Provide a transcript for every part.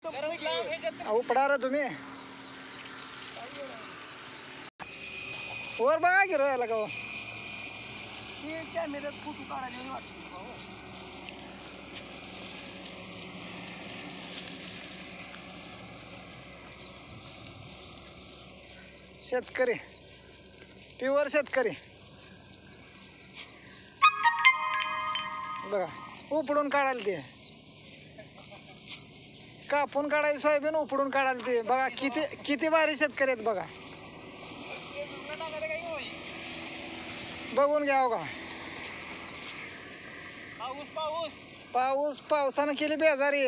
उपडा रे तुम्ही वर बघा की राहिला का कॅमेऱ्यात फोटो काढायला वाटत शेतकरी प्युअर शेतकरी बघा उपडून काढायला ते कापून काढायची सोयाबीन उपडून काढायला ते बघा किती किती भारी शेतकरी आहेत बघा बघून घ्या का पाऊस पावसानं केली बेजारी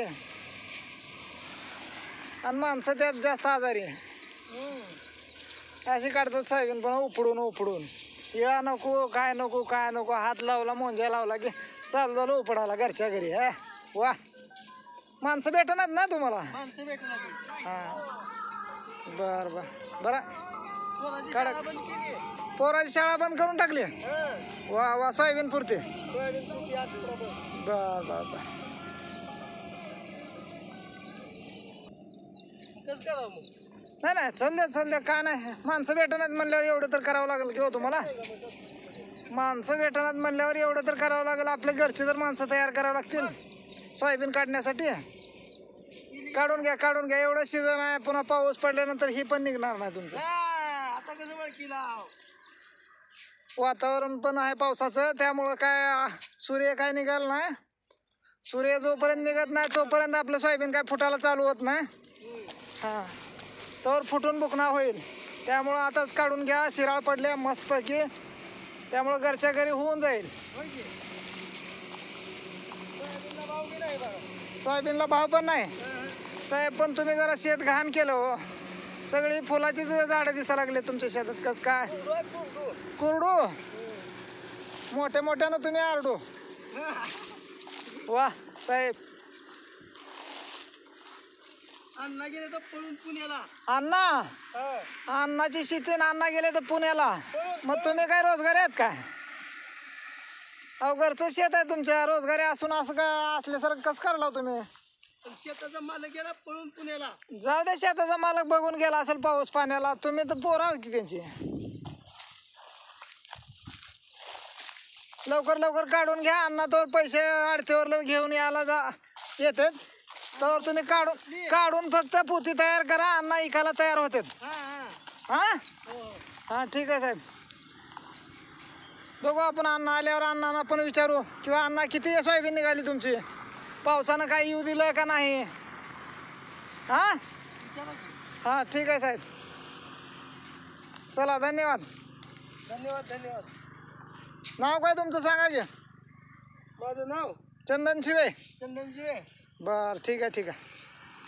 आणि माणसं त्यात जास्त आजारी अशी काढतात सोयाबीन पण उपडून उपडून इळा नको काय नको काय नको हात लावला मोंजा लावला की चालू झालं उपडायला घरच्या घरी हा वा माणसं भेटणार ना तुम्हाला हां बर बर बरं काढा पोराची शाळा बंद करून टाकली वा वा सोयाबीन पुरते बर बर बर नाही नाही चालले काय नाही माणसं भेटणार म्हणल्यावर एवढं तर करावं लागेल किंवा तुम्हाला माणसं भेटणार म्हणल्यावर एवढं तर करावं लागेल आपल्या घरचे तर माणसं तयार करावं लागतील सोयाबीन काढण्यासाठी काढून घ्या एवढं सीझन आहे पुन्हा पाऊस पडल्यानंतर ही पण निघणार नाही तुमचं आता कसं वळखीला वातावरण पण आहे पावसाचं त्यामुळं काय सूर्य काय निघाल नाही सूर्य जोपर्यंत निघत नाही तोपर्यंत आपलं सोयाबीन काय फुटायला चालू होत नाही हां तर फुटून बुकणा होईल त्यामुळं आताच काढून घ्या शिराळ पडल्या मस्तपैकी त्यामुळं घरच्या घरी होऊन जाईल सोयाबीनला भाव पण नाही साहेब पण तुम्ही जरा शेत घाण केलं हो सगळी फुलाची झाडं दिसायला लागले तुमच्या शेतात कसं काय कुरडू मोठ्या मोठ्यानं तुम्ही आरडू वा साहेब अण्णा गेले तर पळून पुण्याला अण्णाची शेती अण्णा गेले तर पुण्याला मग तुम्ही काय रोजगारी आहेत काय अहो घरचं शेत आहे तुमच्या रोजगारी असून असं का असल्यासारखं कसं करला तुम्ही शेताचा मालक गेला पळून पुण्याला जाऊ दे शेताचा मालक बघून गेला असेल पाऊस पाण्याला तुम्ही तर पोरं आहोत की त्यांची लवकर लवकर काढून घ्या अण्णा तर पैसे आडतीवर घेऊन यायला येतात तर तुम्ही काढून फक्त पोती तयार करा अण्णा इकायला तयार होतात हां ठीक आहे साहेब बघू आपण अण्णा आल्यावर अण्णांना पण विचारू किंवा अण्णा किती सोयाबीन निघाली तुमची पावसानं काही येऊ दिलं का नाही हां ठीक आहे साहेब चला धन्यवाद नाव काय तुमचं सांगा की माझं नाव चंदन शिवे चंदन शिवे बर ठीक आहे